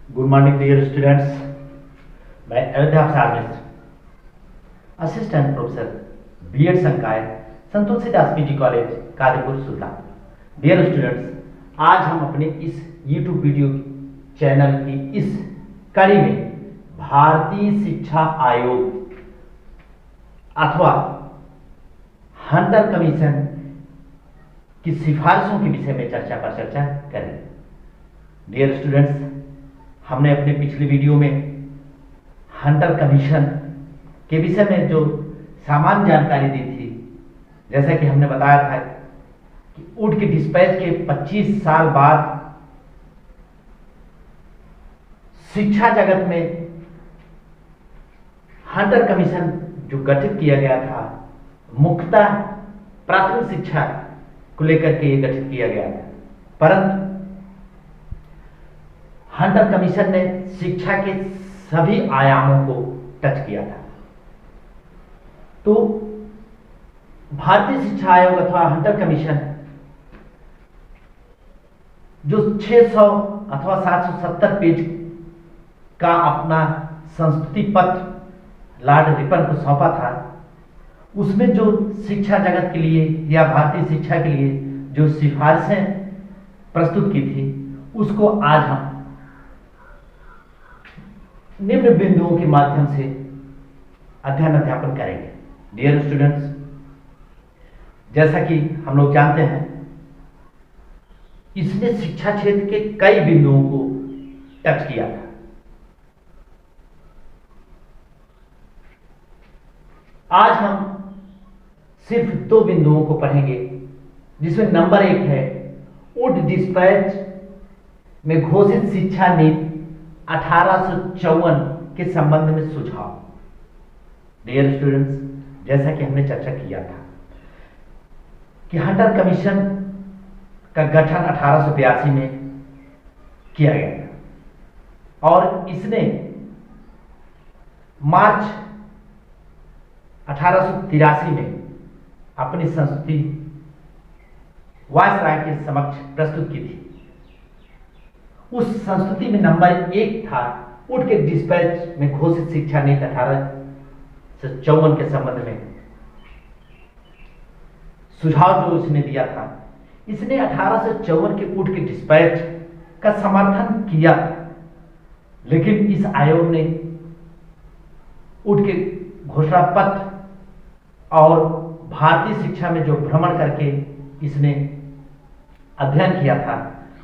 Good morning dear students. मैं Ayodhya Prasad Mishra, assistant professor BEd संकाय Santoshi Das PG college Kadipur Sultan. Dear students, आज हम अपने इस यूट्यूब वीडियो चैनल की इस कड़ी में भारतीय शिक्षा आयोग अथवा हंटर कमीशन की सिफारिशों के विषय में चर्चा करेंगे। डियर स्टूडेंट्स, हमने अपने पिछले वीडियो में हंटर कमीशन के विषय में जो सामान्य जानकारी दी थी, जैसा कि हमने बताया था कि ऊँट के डिस्पैच के 25 साल बाद शिक्षा जगत में हंटर कमीशन जो गठित किया गया था, मुख्यतः प्राथमिक शिक्षा को लेकर के ये गठित किया गया था, परंतु हंटर कमीशन ने शिक्षा के सभी आयामों को टच किया था। तो भारतीय शिक्षा आयोग अथवा हंटर कमीशन जो 600 अथवा 770 पेज का अपना संस्तुति पत्र लॉर्ड रिपन को सौंपा था, उसमें जो शिक्षा जगत के लिए या भारतीय शिक्षा के लिए जो सिफारिशें प्रस्तुत की थी, उसको आज हम निम्न बिंदुओं के माध्यम से अध्ययन अध्यापन करेंगे। डियर स्टूडेंट्स, जैसा कि हम लोग जानते हैं, इसने शिक्षा क्षेत्र के कई बिंदुओं को टच किया था। आज हम सिर्फ 2 बिंदुओं को पढ़ेंगे, जिसमें नंबर 1 है ऊट डिस्पैच में घोषित शिक्षा नीति 1854 के संबंध में सुझाव। डियर स्टूडेंट्स, जैसा कि हमने चर्चा किया था कि हंटर कमीशन का गठन 1882 में किया गया था और इसने मार्च 1883 में अपनी संस्तुति वायसराय के समक्ष प्रस्तुत की थी। उस संस्तुति में नंबर 1 था ऊट के डिस्पैच में घोषित शिक्षा नीति 1854 के संबंध में सुझाव जो इसने दिया था। इसने 1854 के ऊट के डिस्पैच का समर्थन किया, लेकिन इस आयोग ने ऊट के घोषणा पत्र और भारतीय शिक्षा में जो भ्रमण करके इसने अध्ययन किया था,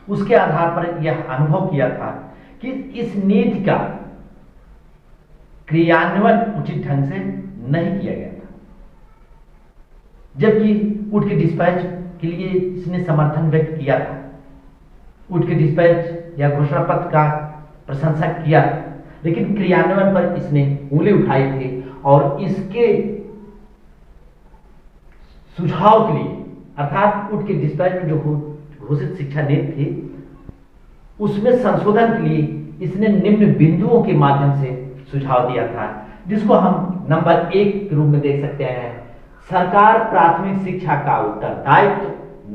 उसके आधार पर यह अनुभव किया था कि इस नीति का क्रियान्वयन उचित ढंग से नहीं किया गया था। जबकि ऊट के डिस्पैच के लिए इसने समर्थन व्यक्त किया था, ऊट के डिस्पैच या घोषणा पत्र का प्रशंसा किया, लेकिन क्रियान्वयन पर इसने उंगली उठाई थी और इसके सुझाव के लिए, अर्थात ऊट के डिस्पैच में जो घोषित शिक्षा नीति थी, उसमें संशोधन के लिए इसने निम्न बिंदुओं के माध्यम से सुझाव दिया था, जिसको हम नंबर 1 के रूप में देख सकते हैं। सरकार प्राथमिक शिक्षा का उत्तरदायित्व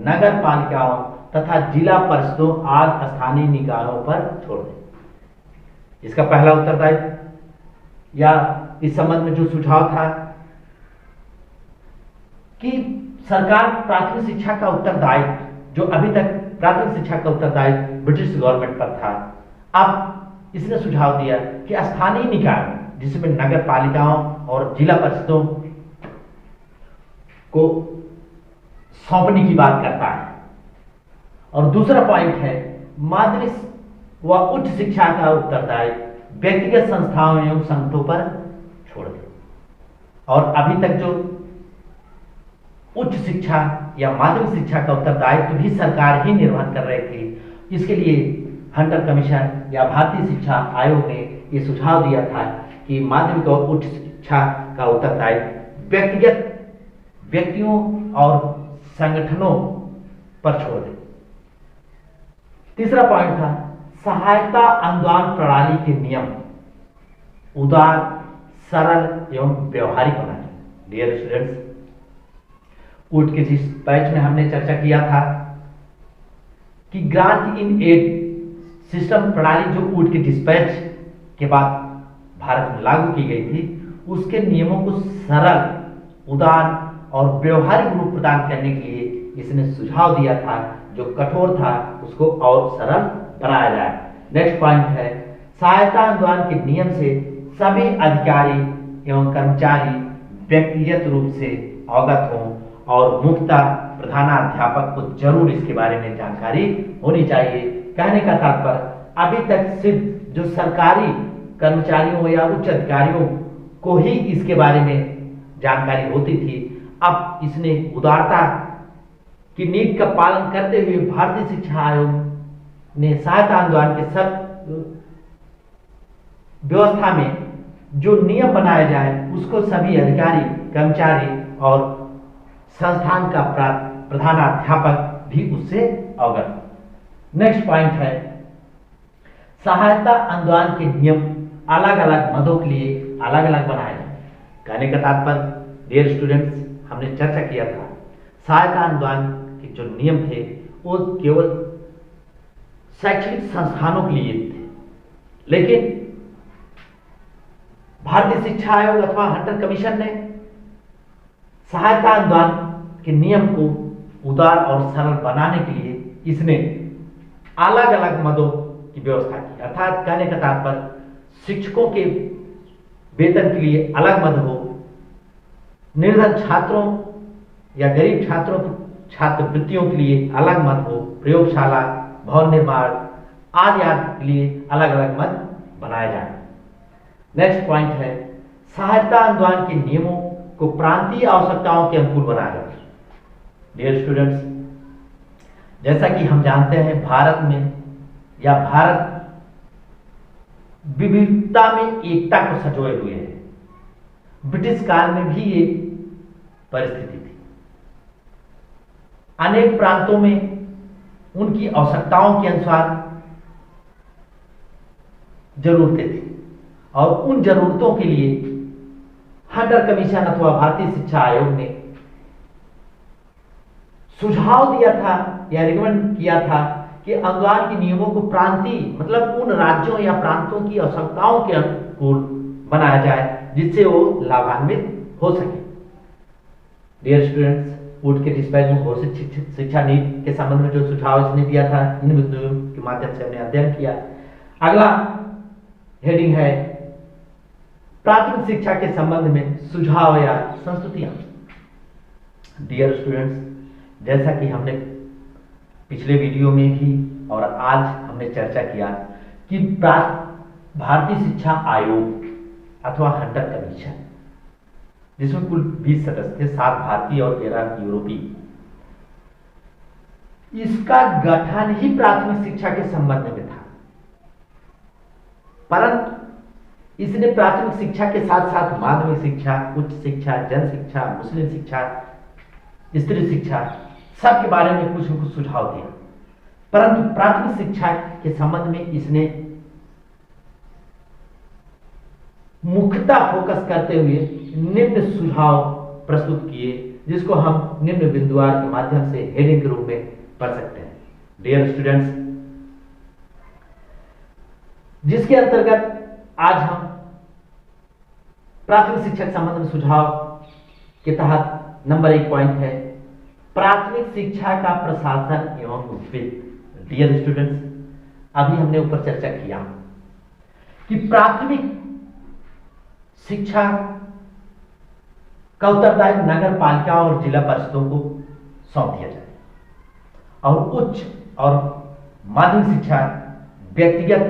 नगर पालिकाओं तथा जिला परिषदों आदि स्थानीय निकायों पर छोड़ दे। इसका पहला उत्तरदायित्व या इस संबंध में जो सुझाव था कि सरकार प्राथमिक शिक्षा का उत्तरदायित्व, जो अभी तक प्राथमिक शिक्षा का उत्तरदायित्व ब्रिटिश गवर्नमेंट पर था, अब इसने सुझाव दिया कि स्थानीय निकाय, जिसमें नगर पालिकाओं और जिला परिषदों को सौंपने की बात करता है। और दूसरा पॉइंट है माध्यमिक व उच्च शिक्षा का उत्तरदायित्व व्यक्तिगत संस्थाओं एवं संगठनों पर छोड़ दे। और अभी तक जो उच्च शिक्षा या माध्यमिक शिक्षा का उत्तरदायित्व भी सरकार ही निर्वहन कर रहे थे। इसके लिए हंटर कमीशन या भारतीय शिक्षा आयोग ने ये सुझाव दिया था कि माध्यमिक और उच्च शिक्षा का उत्तरदायित्व व्यक्तिगत व्यक्तियों और संगठनों पर छोड़ दे। तीसरा पॉइंट था सहायता अनुदान प्रणाली के नियम उदार, सरल एवं व्यवहारिक होना चाहिए। डियर स्टूडेंट्स, ऊट के डिस्पैच में हमने चर्चा किया था कि ग्रांट इन एड सिस्टम प्रणाली जो ऊट के डिस्पैच के बाद भारत में लागू की गई थी, उसके नियमों को सरल, उदार और व्यवहारिक रूप प्रदान करने के लिए इसने सुझाव दिया था। जो कठोर था उसको और सरल बनाया जाए। नेक्स्ट पॉइंट है, सहायता अनुदान के नियम से सभी अधिकारी एवं कर्मचारी व्यक्तिगत रूप से अवगत हों और मुख्यतः प्रधानाध्यापक को जरूर इसके बारे में जानकारी होनी चाहिए। कहने का तात्पर्य, अभी तक सिर्फ जो सरकारी कर्मचारियों या उच्च अधिकारियों को ही इसके बारे में जानकारी होती थी, अब इसने उदारता की नीति का पालन करते हुए भारतीय शिक्षा आयोग ने सहायता अनुदान के सब व्यवस्था में जो नियम बनाए जाए उसको सभी अधिकारी, कर्मचारी और संस्थान का प्रधानाध्यापक भी उससे अवगत। नेक्स्ट पॉइंट है, सहायता अनुदान के नियम अलग अलग मदों के लिए अलग अलग बनाए जाए। कहने का तात्पर्य, डियर स्टूडेंट्स, हमने चर्चा किया था सहायता अनुदान के जो नियम थे वो केवल शैक्षणिक संस्थानों के लिए थे, लेकिन भारतीय शिक्षा आयोग अथवा हंटर कमीशन ने सहायता अनुदान के नियम को उदार और सरल बनाने के लिए इसने अलग अलग मदों की व्यवस्था की। अर्थात कहने का तात्पर्य, शिक्षकों के वेतन के लिए अलग मद हो, निर्धन छात्रों या गरीब छात्रों की छात्रवृत्तियों के लिए अलग मद हो, प्रयोगशाला, भवन निर्माण आदि के लिए अलग अलग मद बनाए जाए। नेक्स्ट पॉइंट है, सहायता अनुदान के नियमों को प्रांतीय आवश्यकताओं के अनुकूल बनाया जाए। डियर स्टूडेंट्स, जैसा कि हम जानते हैं भारत में या भारत विविधता में एकता को संजोए हुए है। ब्रिटिश काल में भी ये परिस्थिति थी। अनेक प्रांतों में उनकी आवश्यकताओं के अनुसार जरूरतें थी और उन जरूरतों के लिए हंटर कमीशन अथवा भारतीय शिक्षा आयोग ने सुझाव दिया था या रिकमेंड किया था कि अनुदान के नियमों को प्रांतीय मतलब उन राज्यों या प्रांतों की आवश्यकताओं के अनुकूल बनाया जाए जिससे वो लाभान्वित हो सके। डियर स्टूडेंट्स, ऊट के डिस्पैच में घोषित शिक्षा नीति के संबंध में जो सुझाव इसने दिया था, इन बिंदुओं के माध्यम से हमने अध्ययन किया। अगला हेडिंग है प्राथमिक शिक्षा के संबंध में सुझाव या संस्तुतियां। डियर स्टूडेंट्स, जैसा कि हमने पिछले वीडियो में भी और आज हमने चर्चा किया कि भारतीय शिक्षा आयोग अथवा हंटर कमीशन, जिसमें कुल 20 सदस्य थे, 7 भारतीय और 13 यूरोपीय, इसका गठन ही प्राथमिक शिक्षा के संबंध में था। परंतु इसने प्राथमिक शिक्षा के साथ साथ माध्यमिक शिक्षा, उच्च शिक्षा, जन शिक्षा, मुस्लिम शिक्षा, स्त्री शिक्षा सबके बारे में कुछ न कुछ सुझाव दिया। परंतु प्राथमिक शिक्षा के संबंध में इसने मुख्यतः फोकस करते हुए निम्न सुझाव प्रस्तुत किए, जिसको हम निम्न बिंदुवार के माध्यम से हेडिंग के रूप में पढ़ सकते हैं। डियर स्टूडेंट्स, जिसके अंतर्गत आज हम प्राथमिक शिक्षा के संबंध में सुझाव के तहत नंबर 1 पॉइंट है प्राथमिक शिक्षा का प्रशासन एवं वित्त। डियर स्टूडेंट्स, अभी हमने ऊपर चर्चा किया कि प्राथमिक शिक्षा का उत्तरदायित्व नगर पालिका और जिला परिषदों को सौंप दिया जाए और उच्च और माध्यमिक शिक्षा व्यक्तिगत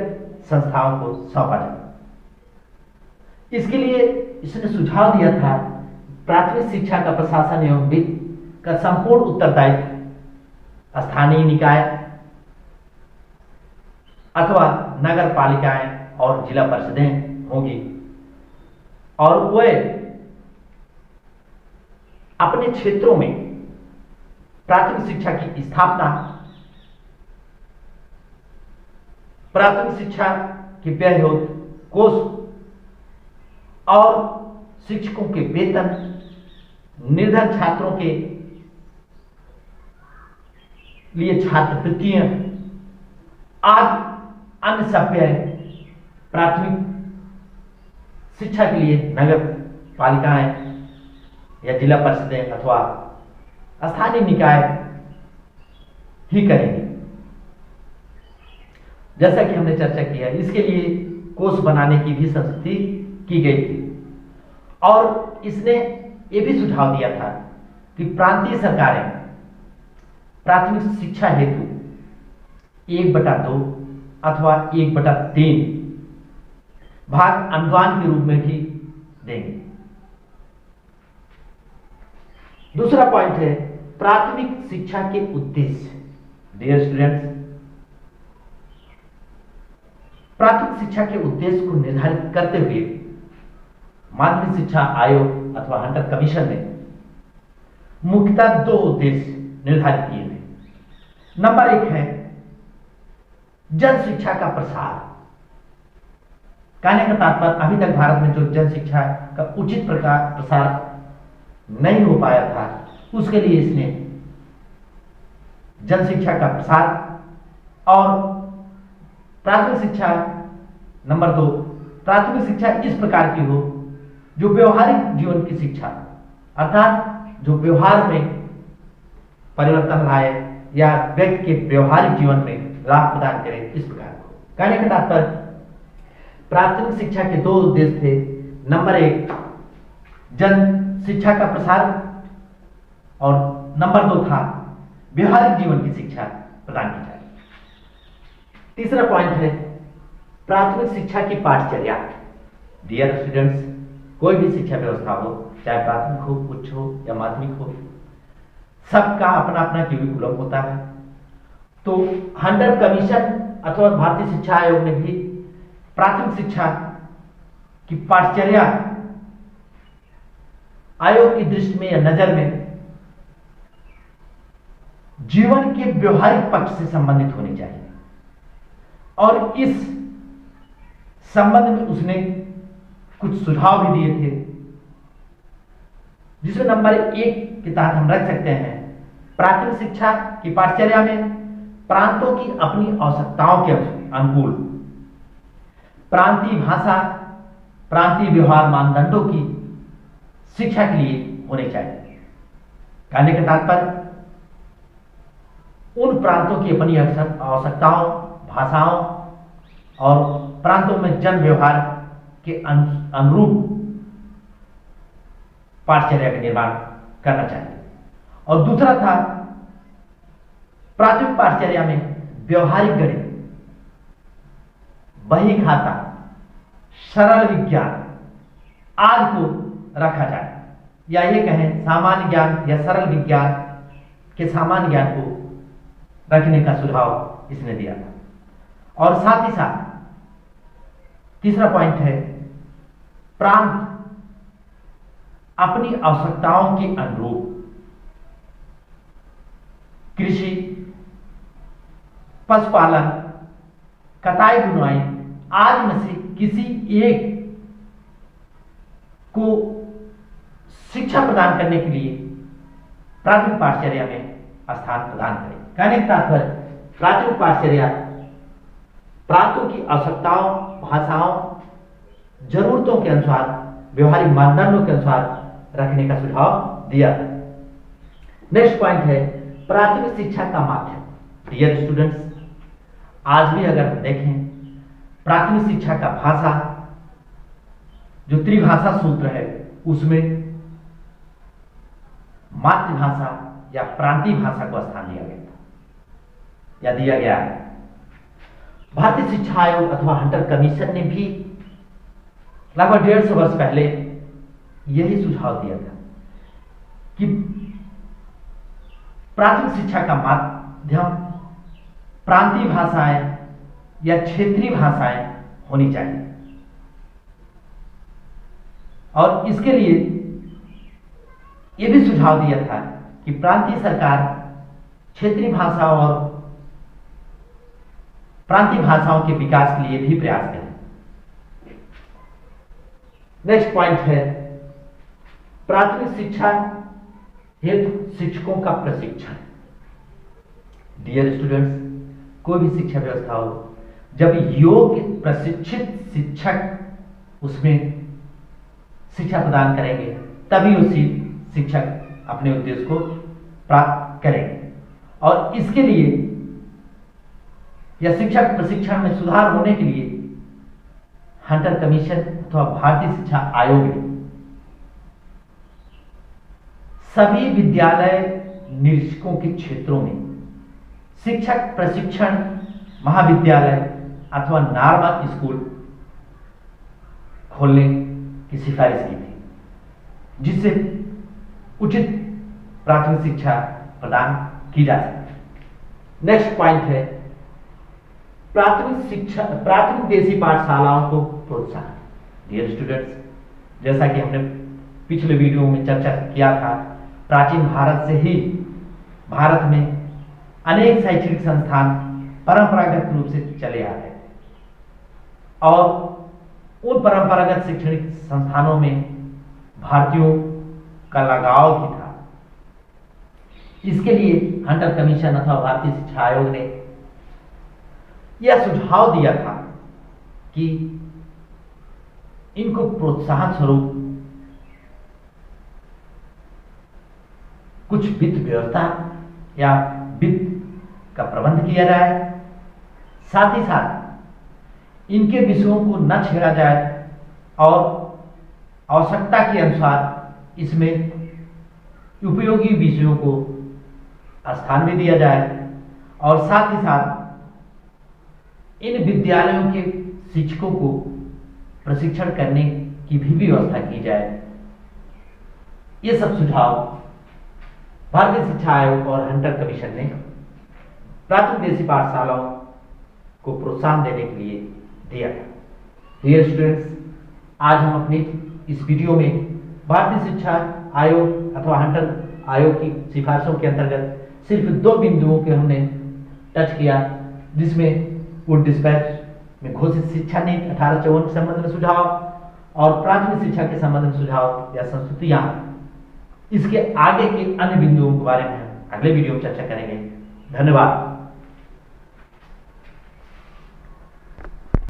संस्थाओं को सौंपा जाए। इसके लिए इसने सुझाव दिया था प्राथमिक शिक्षा का प्रशासन एवं वित्त का संपूर्ण उत्तरदायित्व स्थानीय निकाय अथवा नगर पालिकाएं और जिला परिषदें होंगी और वे अपने क्षेत्रों में प्राथमिक शिक्षा की स्थापना, प्राथमिक शिक्षा के व्यय कोष और शिक्षकों के वेतन, निर्धन छात्रों के लिए छात्रवृत्तियां आदि अन्य सभ्य प्राथमिक शिक्षा के लिए नगर पालिकाएं या जिला परिषदें अथवा स्थानीय निकाय ही करेंगे। जैसा कि हमने चर्चा किया, इसके लिए कोष बनाने की भी संस्तुति की गई थी और इसने ये भी सुझाव दिया था कि प्रांतीय सरकारें प्राथमिक शिक्षा हेतु 1/2 अथवा 1/3 भाग अनुदान के रूप में भी देंगे। दूसरा पॉइंट है प्राथमिक शिक्षा के उद्देश्य। डियर स्टूडेंट्स, प्राथमिक शिक्षा के उद्देश्य को निर्धारित करते हुए माध्यमिक शिक्षा आयोग अथवा हंटर कमीशन ने मुख्यतः 2 उद्देश्य निर्धारित किए थे। नंबर 1 है जन शिक्षा का प्रसार। कहने का तात्पर्य अभी तक भारत में जो जन शिक्षा का उचित प्रसार नहीं हो पाया था, उसके लिए इसने जन शिक्षा का प्रसार और प्राथमिक शिक्षा, नंबर 2 प्राथमिक शिक्षा इस प्रकार की हो जो व्यवहारिक जीवन की शिक्षा, अर्थात जो व्यवहार में परिवर्तन लाए या व्यक्ति के व्यवहारिक जीवन में लाभ प्रदान करे, इस प्रकार को। कहने का तात्पर्य प्राथमिक शिक्षा के 2 उद्देश्य थे। नंबर 1 जन शिक्षा का प्रसार और नंबर 2 था व्यवहारिक जीवन की शिक्षा प्रदान की जाए। तीसरा पॉइंट है प्राथमिक शिक्षा की पाठचर्या। डियर स्टूडेंट्स, कोई भी शिक्षा व्यवस्था हो, चाहे प्राथमिक हो, उच्च हो या माध्यमिक हो, सबका अपना अपना क्यूरिकुलम होता है। तो हंटर कमीशन अथवा भारतीय शिक्षा आयोग ने भी प्राथमिक शिक्षा की पाठचर्या आयोग की दृष्टि में या नजर में जीवन के व्यवहारिक पक्ष से संबंधित होनी चाहिए और इस संबंध में उसने कुछ सुझाव भी दिए थे, जिसमें नंबर 1 के तहत हम रख सकते हैं प्राथमिक शिक्षा की पाठचर्या में प्रांतों की अपनी आवश्यकताओं के अनुकूल प्रांतीय भाषा, प्रांतीय व्यवहार मानदंडों की शिक्षा के लिए होने चाहिए। कहने का तात्पर्य उन प्रांतों की अपनी आवश्यकताओं, भाषाओं और प्रांतों में जन व्यवहार के अनुरूप पाठचर्या का निर्माण करना चाहिए। और दूसरा था प्राथमिक पाठचर्या में व्यवहारिक गणित, बही खाता, सरल विज्ञान आदि को रखा जाए, या ये कहें सामान्य ज्ञान या सरल विज्ञान के सामान्य ज्ञान को रखने का सुझाव इसने दिया था। और साथ ही साथ तीसरा पॉइंट है प्रांत अपनी आवश्यकताओं के अनुरूप कृषि, पशुपालन, कताई बुनाई आदि में से किसी एक को शिक्षा प्रदान करने के लिए प्राथमिक पाठचर्या में स्थान प्रदान करें। कहने का तात्पर्य प्राथमिक पाठचर्या प्रांतों की आवश्यकताओं, भाषाओं, जरूरतों के अनुसार, व्यवहारिक मानदंडों के अनुसार रखने का सुझाव दिया। नेक्स्ट पॉइंट है प्राथमिक शिक्षा का माध्यम। डियर स्टूडेंट्स, आज भी अगर हम देखें प्राथमिक शिक्षा का भाषा जो त्रिभाषा सूत्र है उसमें मातृभाषा या प्रांतीय भाषा को स्थान दिया गया था या दिया गया है। भारतीय शिक्षा आयोग अथवा हंटर कमीशन ने भी लगभग 150 वर्ष पहले यही सुझाव दिया था कि प्राथमिक शिक्षा का माध्यम प्रांतीय भाषाएं या क्षेत्रीय भाषाएं होनी चाहिए और इसके लिए यह भी सुझाव दिया था कि प्रांतीय सरकार क्षेत्रीय भाषा और प्रांतीय भाषाओं के विकास के लिए भी प्रयास करें। नेक्स्ट पॉइंट है प्राथमिक शिक्षा हेतु शिक्षकों का प्रशिक्षण। डियर स्टूडेंट्स, कोई भी शिक्षा व्यवस्था हो, जब योग्य प्रशिक्षित शिक्षक उसमें शिक्षा प्रदान करेंगे तभी उसी शिक्षक अपने उद्देश्य को प्राप्त करेंगे। और इसके लिए या शिक्षक प्रशिक्षण में सुधार होने के लिए हंटर कमीशन अथवा भारतीय शिक्षा आयोग ने सभी विद्यालय निरीक्षकों के क्षेत्रों में शिक्षक प्रशिक्षण महाविद्यालय अथवा नॉर्मल स्कूल खोलने की सिफारिश की थी, जिससे उचित प्राथमिक शिक्षा प्रदान की जा सके। नेक्स्ट पॉइंट है प्राथमिक देसी पाठशालाओं को प्रोत्साहन। डियर स्टूडेंट्स, जैसा कि हमने पिछले वीडियो में चर्चा किया था, प्राचीन भारत से ही भारत में अनेक शैक्षणिक संस्थान परंपरागत रूप से चले आ रहे थे और उन परंपरागत शैक्षणिक संस्थानों में भारतीयों का लगाव भी था। इसके लिए हंटर कमीशन अथवा भारतीय शिक्षा आयोग ने यह सुझाव दिया था कि इनको प्रोत्साहन स्वरूप कुछ वित्त व्यवस्था या वित्त का प्रबंध किया जाए, साथ ही साथ इनके विषयों को न छेड़ा जाए और आवश्यकता के अनुसार इसमें उपयोगी विषयों को स्थान भी दिया जाए और साथ ही साथ इन विद्यालयों के शिक्षकों को प्रशिक्षण करने की भी व्यवस्था की जाए। ये सब सुझाव भारतीय शिक्षा आयोग और हंटर कमीशन ने प्राथमिक देसी पाठशालाओं को प्रोत्साहन देने के लिए दिया था। डियर स्टूडेंट्स, आज हम अपनी इस वीडियो में भारतीय शिक्षा आयोग अथवा हंटर आयोग की सिफारिशों के अंतर्गत सिर्फ 2 बिंदुओं के हमने टच किया, जिसमें वुड डिस्पैच में घोषित शिक्षा नीति 1854 के संबंध में सुझाव और प्राथमिक शिक्षा के संबंध में सुझाव या संस्तुतियां। इसके आगे के अन्य बिंदुओं के बारे में अगले वीडियो में चर्चा करेंगे। धन्यवाद।